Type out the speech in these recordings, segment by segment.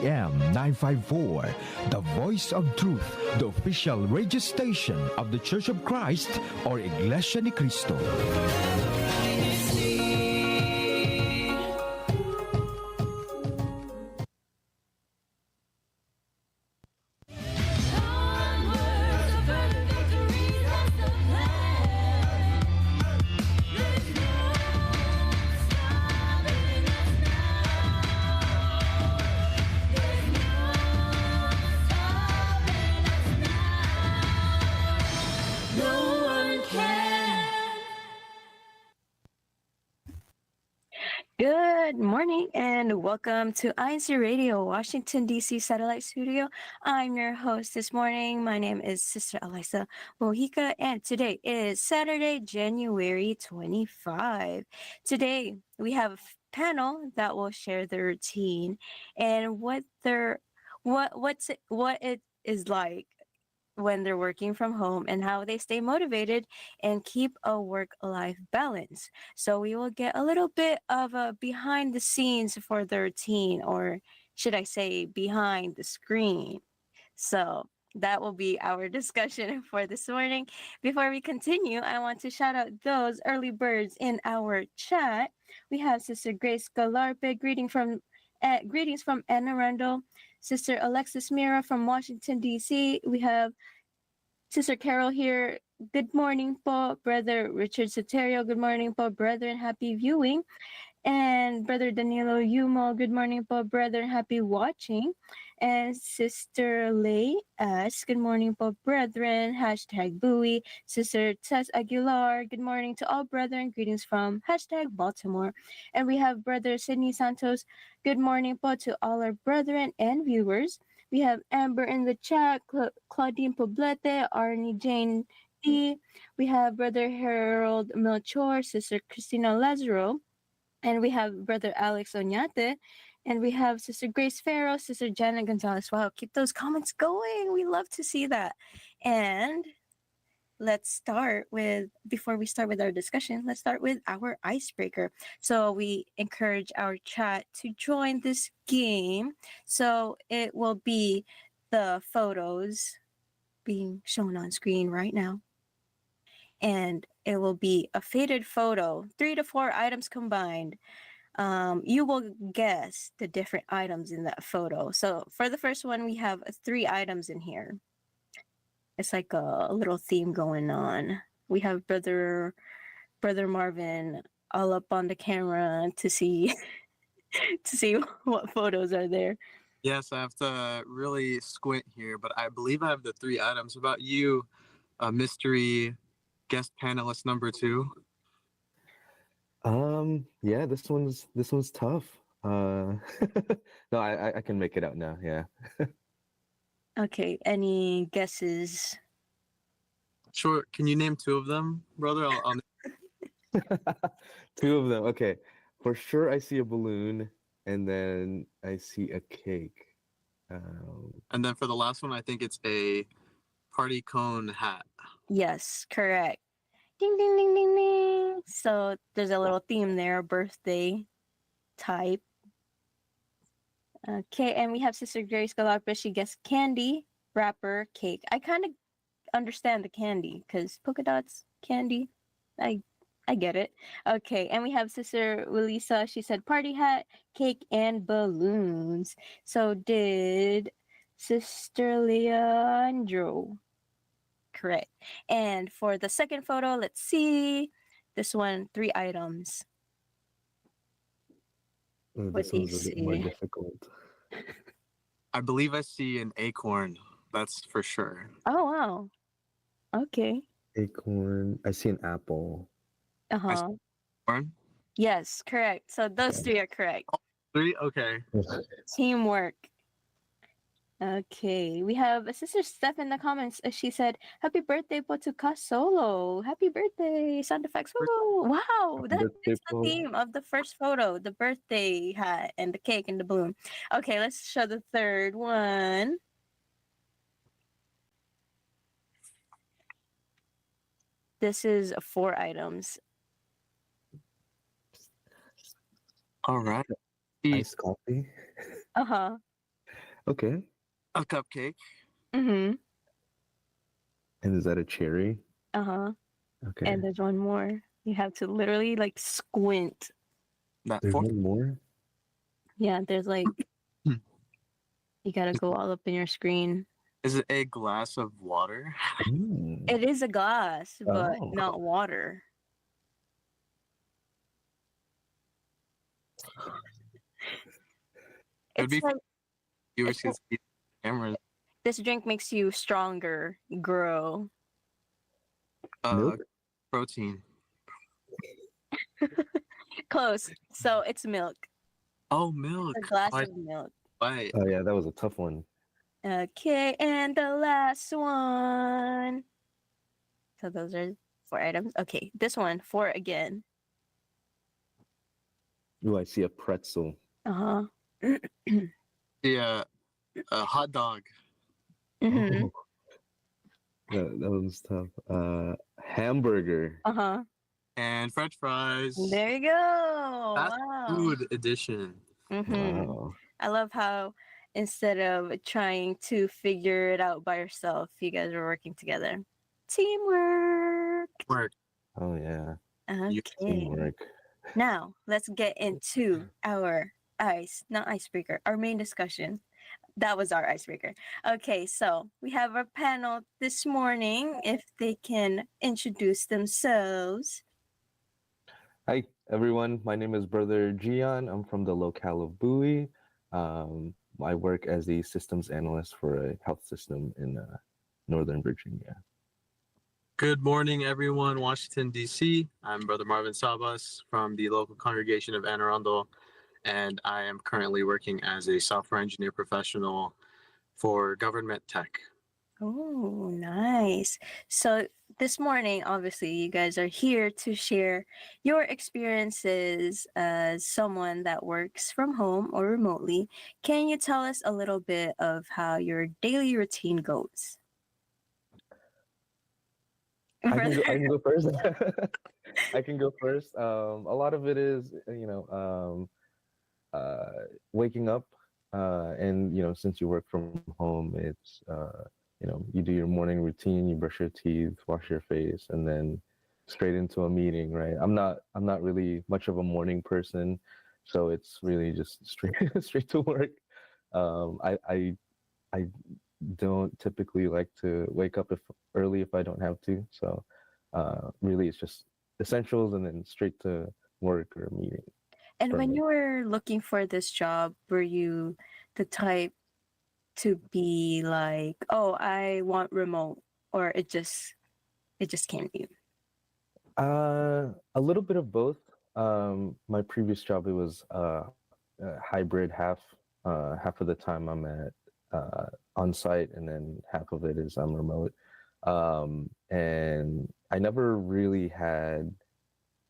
AM 954, the voice of truth, the official radio station of the Church of Christ or Iglesia ni Cristo. Good morning and welcome to INCRadio, Washington, D.C. Satellite Studio. I'm your host this morning. My name is Sister Elisa Mojica, and today is Saturday, January 25. Today, we have a panel that will share their routine and what it is like when they're working from home and how they stay motivated and keep a work-life balance. So we will get a little bit of a behind the scenes for the routine, or should I say behind the screen. So that will be our discussion for this morning. Before we continue, I want to shout out those early birds in our chat. We have Sister Grace Galarpe, greetings from Anne Arundel. Sister Alexis Mira from Washington, D.C. We have Sister Carol here. Good morning po, Brother Richard Soterio. Good morning po, brethren. Happy viewing. And Brother Danilo Yumo. Good morning po, brethren. Happy watching. And Sister Lay asks, good morning po, brethren. Hashtag Bowie. Sister Tess Aguilar. Good morning to all brethren. Greetings from hashtag Baltimore. And we have Brother Sidney Santos. Good morning po to all our brethren and viewers. We have Amber in the chat, Claudine Poblete, Arnie Jane D. We have Brother Harold Melchor, Sister Christina Lazaro, and we have Brother Alex Oñate, and we have Sister Grace Farrow, Sister Janet Gonzalez. Wow, keep those comments going. We love to see that. And let's start with, before we start with our discussion, let's start with our icebreaker. So we encourage our chat to join this game. So it will be the photos being shown on screen right now. And it will be a faded photo, 3 to 4 items combined. You will guess the different items in that photo. So for the first one, we have 3 items in here. It's like a little theme going on. We have Brother Marvin all up on the camera to see to see what photos are there. Yes, I have to really squint here, but I believe I have the 3 items. About you, mystery guest panelist number 2. Yeah, this one's tough. No, I can make it out now. Yeah. Okay, any guesses? Sure. Can you name 2 of them, brother? I'll... 2 of them. Okay. For sure, I see a balloon, and then I see a cake. And then for the last one, I think it's a party cone hat. Yes, correct. Ding, ding, ding, ding, ding. So there's a little theme there, birthday type. Okay, and we have Sister Grace Galarpa. She guessed candy, wrapper, cake. I kind of understand the candy because polka dots, candy. I get it. Okay, and we have Sister Wilisa. She said party hat, cake, and balloons. So did Sister Leandro? Correct. And for the second photo, let's see. This one, 3 items. This one's a bit more difficult. I believe I see an acorn. That's for sure. Oh, wow. Okay. Acorn. I see an apple. Uh-huh. Acorn? Yes, correct. So those 3 are correct. 3? Okay. Teamwork. Okay, we have Sister Steph in the comments. She said, "Happy birthday po to Ka Solo. Happy birthday, Santa Fax." Wow, that is the theme of the first photo: the birthday hat and the cake and the balloon. Okay, let's show the third one. This is 4 items. All right. Iced coffee. Uh-huh. Okay. A cupcake. Mm-hmm. And is that a cherry? Uh-huh. Okay. And there's one more. You have to literally like squint. That There's four. one more? Yeah, there's like Hmm. you gotta go all up in your screen. Is it a glass of water? Mm. It is a glass, but Oh. not water. It would It's be like viewers it's can like, see the cameras. this drink makes you stronger, grow. Uh, Milk? protein. Close. So it's milk. Oh, It's milk. a glass Oh, I of milk. right. Oh yeah, that was a tough one. Okay, and the last one. So those are 4 items. Okay, this one, 4 again. Ooh, I see a pretzel. Uh-huh. Yeah, a hot dog Mm-hmm. Oh, that was tough. Hamburger. Uh-huh. and French fries. There you go. Fast Wow. food edition. Mm-hmm. Wow. I love how instead of trying to figure it out by yourself, you guys are working together. Teamwork. Work. Oh yeah. You Okay. Teamwork. Now, let's get into our not icebreaker, our main discussion. That was our icebreaker. Okay, so we have our panel this morning. If they can introduce themselves. Hi everyone. My name is Brother Gian. I'm from the locale of Bowie. I work as a systems analyst for a health system in Northern Virginia. Good morning, everyone. Washington, D.C. I'm Brother Marvin Sabas from the local congregation of Anne Arundel, and I am currently working as a software engineer professional for government tech. Oh, nice. So this morning, obviously, you guys are here to share your experiences as someone that works from home or remotely. Can you tell us a little bit of how your daily routine goes? I can go first. I can go first. A lot of it is, waking up, and since you work from home, it's you do your morning routine, you brush your teeth, wash your face, and then straight into a meeting, right? I'm not really much of a morning person, so it's really just straight straight to work. I don't typically like to wake up if early if I don't have to. So really, it's just essentials and then straight to work or meeting And for when me. you were looking for this job, were you the type to be like, "Oh, I want remote," or it just came to you? A little bit of both. My previous job, it was hybrid. Half of the time I'm at on site, and then half of it is I'm remote. And I never really had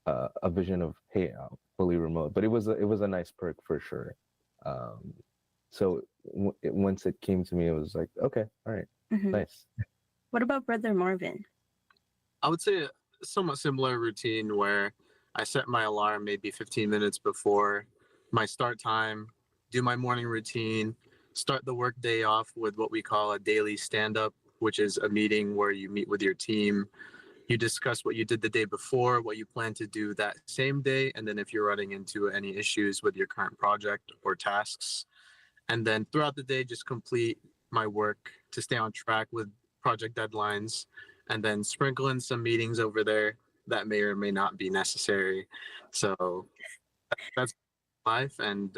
a vision of, hey, fully remote, but it was a nice perk for sure. Um, so once it came to me, it was like, okay, all right, Hmm. nice. What about Brother Marvin? I would say a somewhat similar routine where I set my alarm maybe 15 minutes before my start time, do my morning routine, start the work day off with what we call a daily stand up, which is a meeting where you meet with your team. You discuss what you did the day before, what you plan to do that same day, and then if you're running into any issues with your current project or tasks. And then throughout the day, just complete my work to stay on track with project deadlines, and then sprinkle in some meetings over there that may or may not be necessary. So that's life. And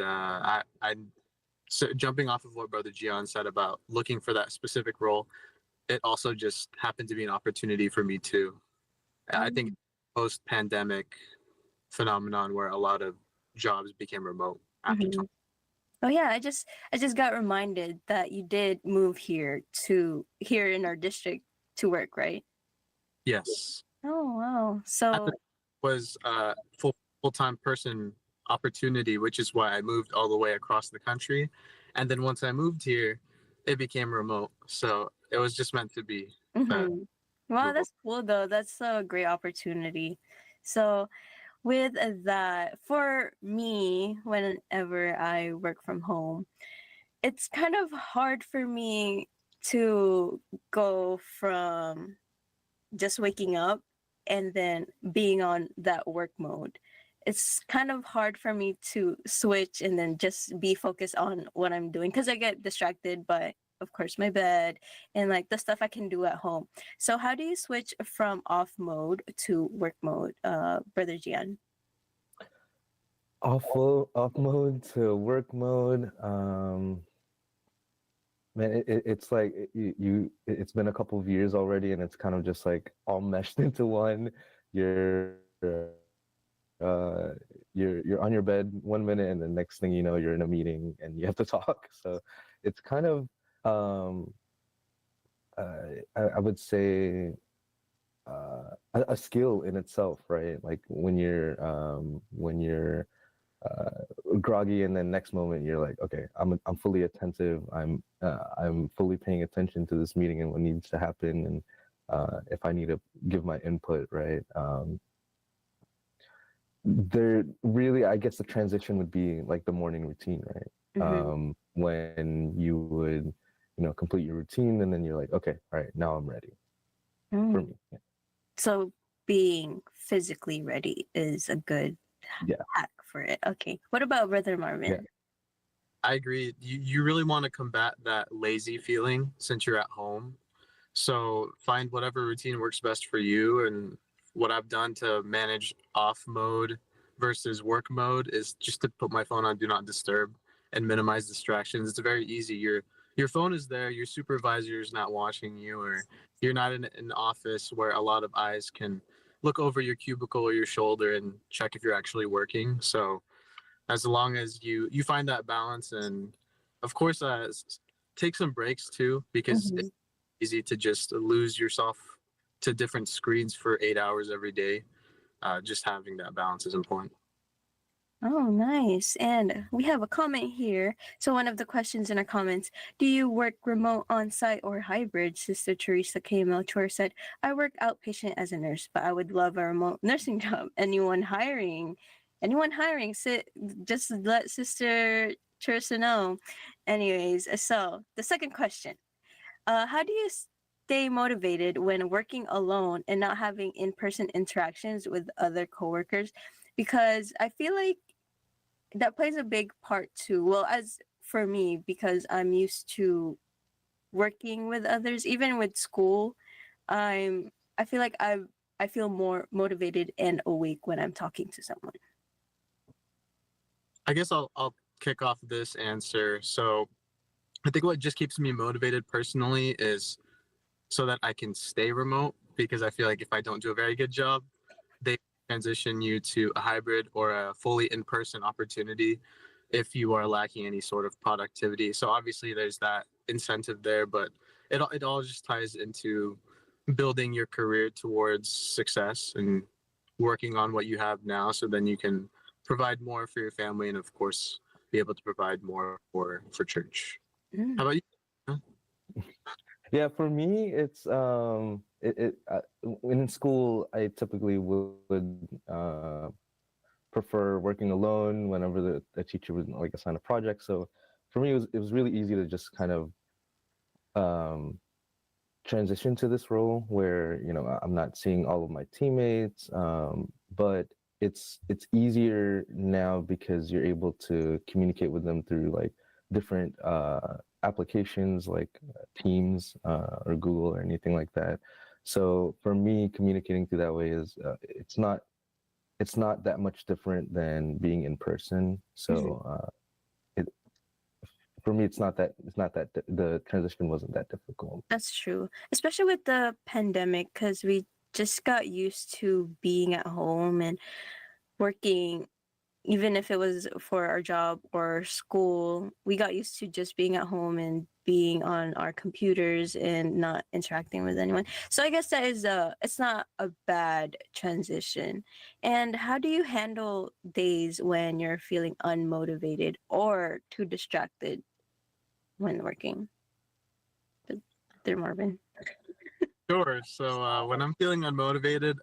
so jumping off of what Brother Gian said about looking for that specific role, it also just happened to be an opportunity for me too. I think post-pandemic phenomenon where a lot of jobs became remote after Mhm. Oh yeah, I just got reminded that you did move here in our district to work, right? yes. Oh wow. At the So was a full-time person opportunity, which is why I moved all the way across the country. And then once I moved here, it became remote. So it was just meant to be that mhm. Wow, move. that's cool though. That's a great opportunity. So with that, for me, whenever I work from home, it's kind of hard for me to go from just waking up and then being on that work mode. It's kind of hard for me to switch and then just be focused on what I'm doing because I get distracted by, of course, my bed and like the stuff I can do at home. So how do you switch from off mode to work mode, Brother Gian? Off mode to work mode. Man, it's like it's been a couple of years already, and it's kind of just like all meshed into one. You're you're on your bed 1 minute, and the next thing you know, you're in a meeting and you have to talk. So it's kind of I would say a skill in itself, right? Like when you're groggy, and then next moment you're like, okay, I'm fully attentive. I'm fully paying attention to this meeting and what needs to happen, and if I need to give my input, right? There really, I guess the transition would be like the morning routine, right? When you would, complete your routine, and then you're like, okay, all right, now I'm ready. For me. Yeah. So being physically ready is a good hack for it. Okay. What about Brother Marvin? Yeah. I agree. You really want to combat that lazy feeling since you're at home. So find whatever routine works best for you. And what I've done to manage off mode versus work mode is just to put my phone on do not disturb and minimize distractions. It's very easy. Your phone is there, your supervisor is not watching you, or you're not in an office where a lot of eyes can look over your cubicle or your shoulder and check if you're actually working. So as long as you find that balance, and of course take some breaks too, because it's easy to just lose yourself to different screens for 8 hours every day. Just having that balance is important. Oh, nice. And we have a comment here. So one of the questions in our comments, do you work remote, on-site, or hybrid? Sister Teresa K. Melchor said, I work outpatient as a nurse, but I would love a remote nursing job. Anyone hiring, just let Sister Teresa know. Anyways, so the second question, how do you stay motivated when working alone and not having in-person interactions with other coworkers? Because I feel like that plays a big part too. Well, as for me, because I'm used to working with others, even with school, I feel like I feel more motivated and awake when I'm talking to someone. I guess I'll kick off this answer. So I think what just keeps me motivated personally is so that I can stay remote, because I feel like if I don't do a very good job, they transition you to a hybrid or a fully in-person opportunity if you are lacking any sort of productivity. So obviously there's that incentive there, but it all just ties into building your career towards success and working on what you have now, so then you can provide more for your family and of course be able to provide more for church. How about you? Yeah, for me, it's in school, I typically would prefer working alone whenever the teacher would like assign a project. So for me, it was really easy to just kind of transition to this role where I'm not seeing all of my teammates, but it's easier now because you're able to communicate with them through like different applications like Teams or Google or anything like that. So for me, communicating through that way is it's not that much different than being in person. So for me, it's not that the transition wasn't that difficult. That's true, especially with the pandemic, because we just got used to being at home and working. Even if it was for our job or school, we got used to just being at home and being on our computers and not interacting with anyone. So I guess that is it's not a bad transition. And how do you handle days when you're feeling unmotivated or too distracted when working? There, Marvin. Sure. So when I'm feeling unmotivated,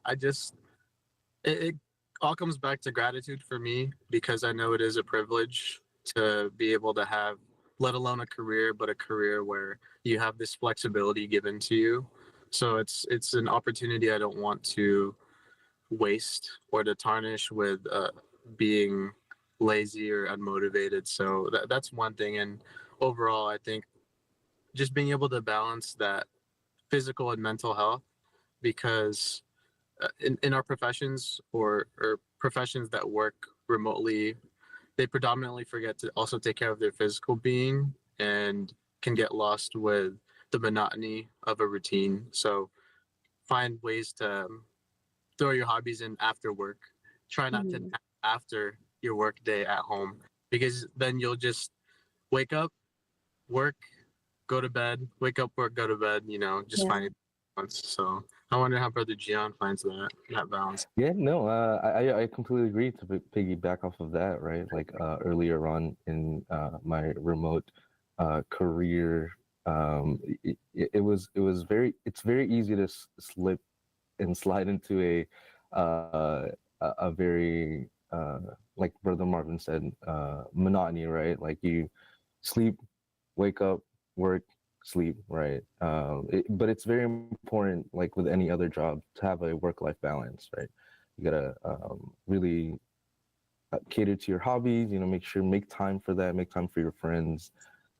it all comes back to gratitude for me, because I know it is a privilege to be able to have let alone a career, but a career where you have this flexibility given to you. So it's an opportunity I don't want to waste or to tarnish with being lazy or unmotivated. So that's one thing. And overall, I think just being able to balance that physical and mental health, because in our professions or professions that work remotely, they predominantly forget to also take care of their physical being and can get lost with the monotony of a routine. So find ways to throw your hobbies in after work. Try not to Mhm. nap after your work day at home, because then you'll just wake up, work, go to bed, wake up, work, go to bed, just Yeah. finding balance. So I wonder how Brother Gian finds that balance. Yeah, no, I completely agree to piggyback off of that, right? Like earlier on in my remote career, it's very easy to slip and slide into a very like Brother Marvin said, monotony, right? Like you sleep, wake up, work, sleep, right? But it's very important, like with any other job, to have a work-life balance, right? You gotta really cater to your hobbies. Make time for that, make time for your friends,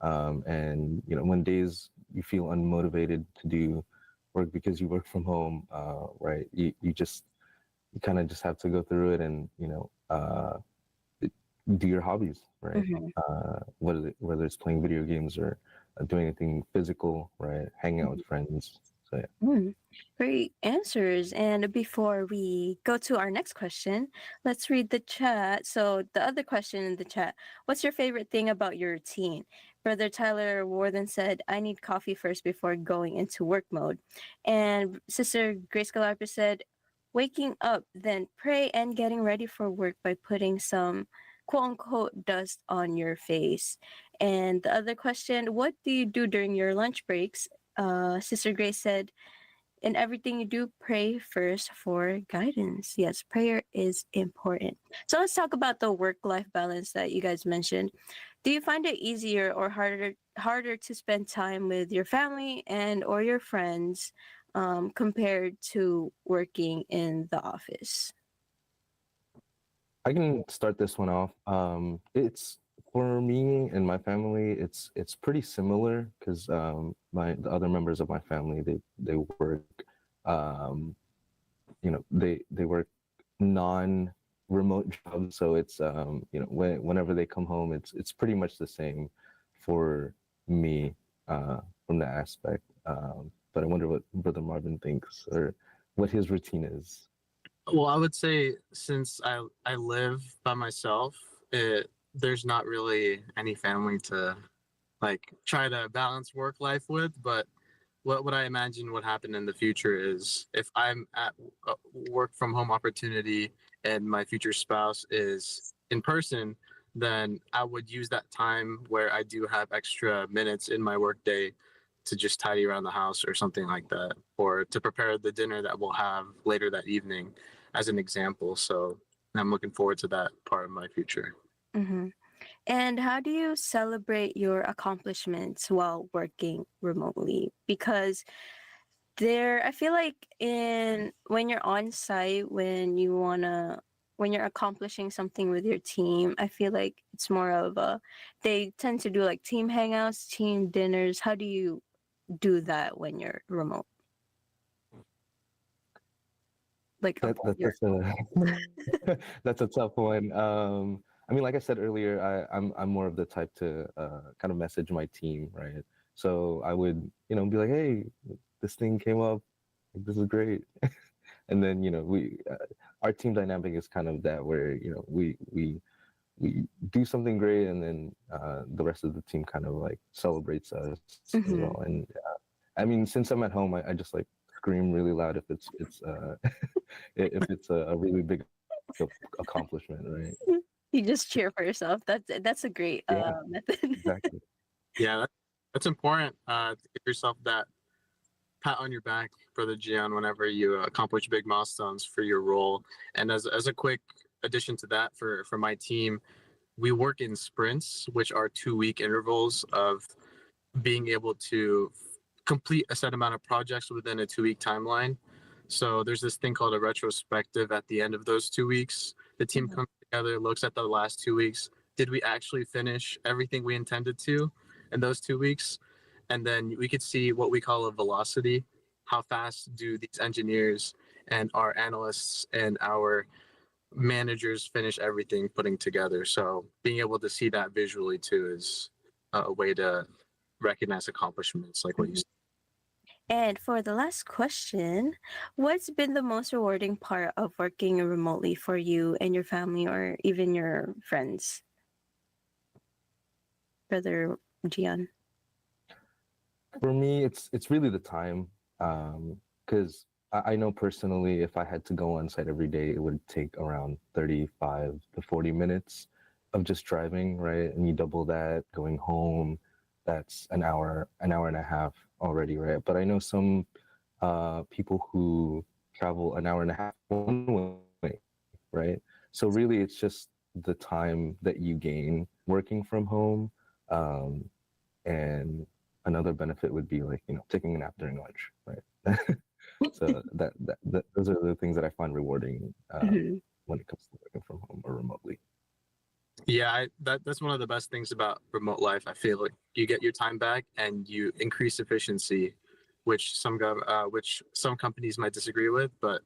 and when days you feel unmotivated to do work because you work from home, right? You kind of just have to go through it and do your hobbies, right? Mhm. Whether it's playing video games or doing anything physical, right? Hanging out with friends. So yeah. Mm, great answers. And before we go to our next question, let's read the chat. So, the other question in the chat: what's your favorite thing about your routine? Brother Tyler Warden said, I need coffee first before going into work mode. And Sister Grace Galarpa said, waking up, then pray and getting ready for work by putting some quote unquote dust on your face. And the other question: what do you do during your lunch breaks? Sister Grace said, in everything you do, pray first for guidance. Yes, prayer is important. So let's talk about the work-life balance that you guys mentioned. Do you find it easier or harder to spend time with your family and or your friends compared to working in the office? I can start this one off. It's for me and my family. It's pretty similar because the other members of my family they work, um, they work non-remote jobs. So it's whenever they come home, it's pretty much the same for me from that aspect. But I wonder what Brother Marvin thinks or what his routine is. Well, I would say since I live by myself, there's not really any family to like try to balance work life with. But what I imagine would happen in the future is if I'm at a work from home opportunity and my future spouse is in person, then I would use that time where I do have extra minutes in my workday to just tidy around the house or something like that, or to prepare the dinner that we'll have later that evening, as an example. So I'm looking forward to that part of my future. Hmm. And how do you celebrate your accomplishments while working remotely? Because I feel like in when you're on site, when you're accomplishing something with your team, I feel like it's more of they tend to do like team hangouts, team dinners. How do you do that when you're remote? Like That, about that your. that's a that's a tough one. I mean, like I said earlier, I'm more of the type to kind of message my team, right? So I would, be like, hey, this thing came up, like, this is great, and then we our team dynamic is kind of that where we do something great, and then the rest of the team kind of like celebrates us as Mhm. well. And I mean, since I'm at home, I just like scream really loud if it's if it's a really big accomplishment, right? You just cheer for yourself. That's a great Yeah, method. exactly. Yeah, that's important to give yourself that pat on your back, Brother Gian, whenever you accomplish big milestones for your role. And as a quick addition to that, for my team, we work in sprints, which are 2-week intervals of being able to complete a set amount of projects within a 2-week timeline. So there's this thing called a retrospective at the end of those 2 weeks. The team Mhm. comes together, looks at the last 2 weeks. Did we actually finish everything we intended to in those 2 weeks? And then we could see what we call a velocity. How fast do these engineers and our analysts and our managers finish everything putting together? So being able to see that visually too is a way to recognize accomplishments like what you Mhm. said. And for the last question, what's been the most rewarding part of working remotely for you and your family or even your friends, Brother Gian? For me, it's really the time, because I know personally, if I had to go on site every day, it would take around 35 to 40 minutes of just driving, right? And you double that going home, that's an hour and a half already, right? But I know some people who travel an hour and a half one way, right? So really, it's just the time that you gain working from home. Um, and another benefit would be like, taking a nap during lunch, right? So that those are the things that I find rewarding Mhm. when it comes to working from home or remotely. Yeah, that's one of the best things about remote life. I feel like you get your time back and you increase efficiency, which which some companies might disagree with, but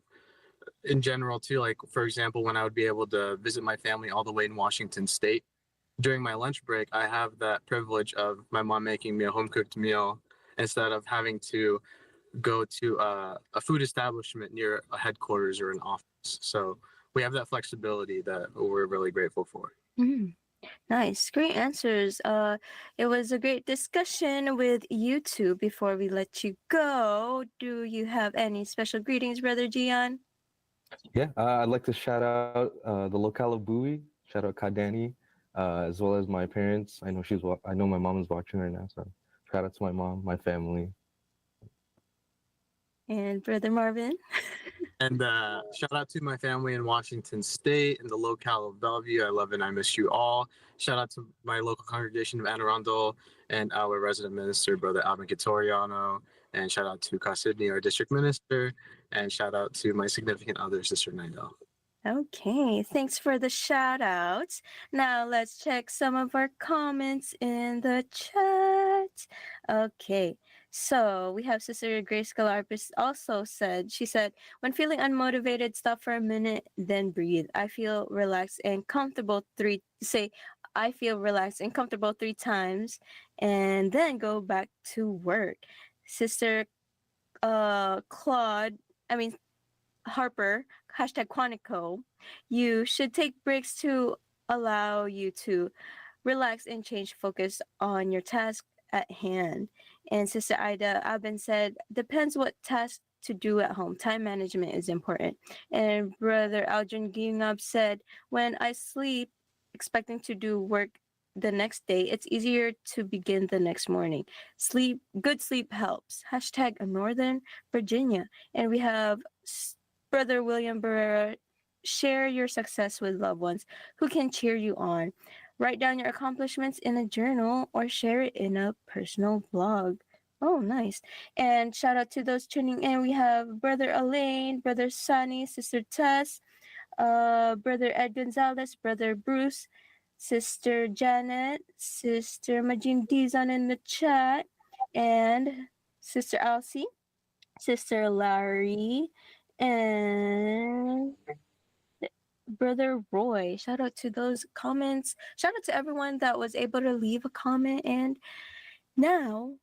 in general too, like for example, when I would be able to visit my family all the way in Washington State during my lunch break, I have that privilege of my mom making me a home cooked meal instead of having to go to a food establishment near a headquarters or an office. So we have that flexibility that we're really grateful for. Mhm. Nice, great answers. It was a great discussion with you two. Before we let you go, do you have any special greetings, Brother Gian? Yeah, I'd like to shout out the locale of Bowie, shout out Kadani, as well as my parents. I know my mom is watching right now, so shout out to my mom, my family. And Brother Marvin? And shout out to my family in Washington State and the locale of Bellevue. I love and I miss you all. Shout out to my local congregation of Anne Arundel and our resident minister, Brother Alvin Kitoriano. And shout out to Casidney, our district minister. And shout out to my significant other, Sister Nidal. Okay, thanks for the shout outs. Now let's check some of our comments in the chat. Okay, so we have Sister Grace Galarpis also she said, when feeling unmotivated, stop for a minute, then breathe. I feel relaxed and comfortable 3 times, and then go back to work. Sister Claude, I mean, Harper, hashtag Quantico, you should take breaks to allow you to relax and change focus on your task at hand. And Sister Ida Abin said, depends what task to do at home. Time management is important. And Brother Aldrin Ginab said, when I sleep expecting to do work the next day, it's easier to begin the next morning. Good sleep helps. Hashtag Northern Virginia. And we have Brother William Barrera, share your success with loved ones who can cheer you on. Write down your accomplishments in a journal or share it in a personal blog. Oh, nice. And shout out to those tuning in. We have Brother Elaine, Brother Sunny, Sister Tess, Brother Ed Gonzalez, Brother Bruce, Sister Janet, Sister Majin Dizon in the chat, and Sister Elsie, Sister Larry, and Brother Roy. Shout out to those comments. Shout out to everyone that was able to leave a comment. And now,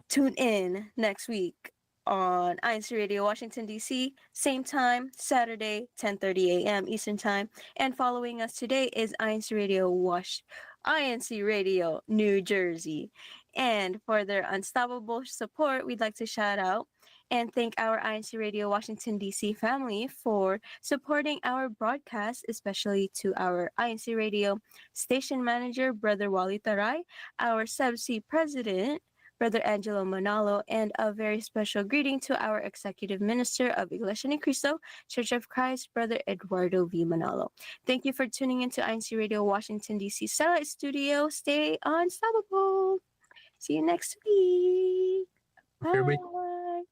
tune in next week on INCRadio, Washington, D.C. Same time, Saturday, 10:30 a.m. Eastern Time. And following us today is INC Radio, New Jersey. And for their unstoppable support, we'd like to shout out and thank our INC Radio Washington, D.C. family for supporting our broadcast, especially to our INC Radio station manager, Brother Wally Taray, our subc president, Brother Angelo Manalo, and a very special greeting to our Executive Minister of Iglesia Ni Cristo, Church of Christ, Brother Eduardo V. Manalo. Thank you for tuning into INCRadio Washington, D.C. Satellite Studio. Stay unstoppable. See you next week. Here we Bye.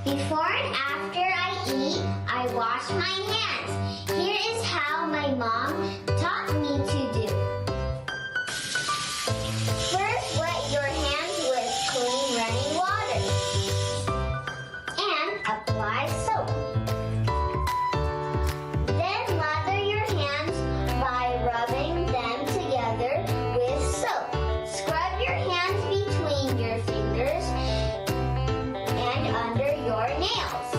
Before and after I eat, I wash my hands. Here is how my mom taught me to do. First, wet your hands with clean running water and apply soap. Then lather your hands by rubbing them together with soap. Scrub your hands between your fingers and under your nails.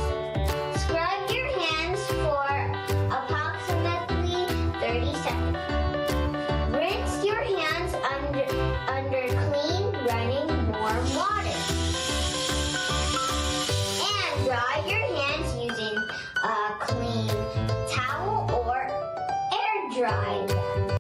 Scrub your hands for approximately 30 seconds. Rinse your hands under clean running warm water. And dry your hands using a clean towel or air dry them.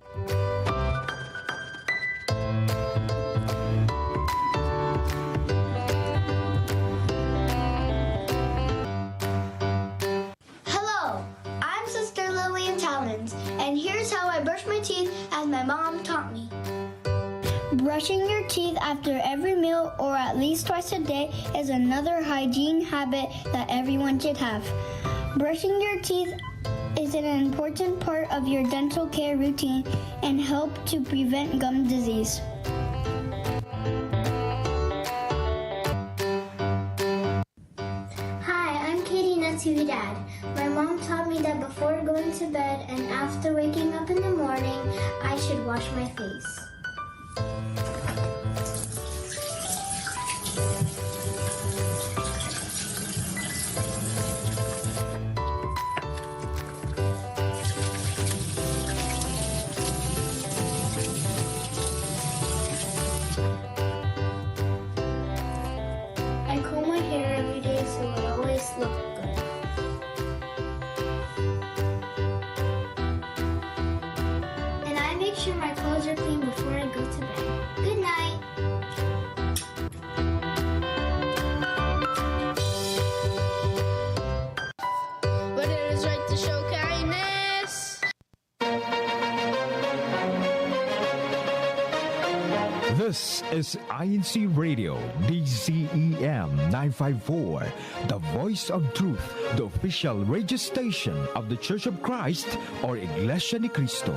Hello, I'm Sister Lillian Talons, and here's how I brush my teeth as my mom taught me. Brushing your teeth after every meal or at least twice a day is another hygiene habit that everyone should have. Brushing your teeth is an important part of your dental care routine and help to prevent gum disease. Hi, I'm Katie Natividad. My mom taught me that before going to bed and after waking up in the morning, I should wash my face. I comb my hair every day so it always looks good. And I make sure my clothes are clean before I go to bed. Good night. But it is right to show kindness. This is INCRadio, DCEM 954, the voice of truth, the official radio station of the Church of Christ or Iglesia Ni Cristo.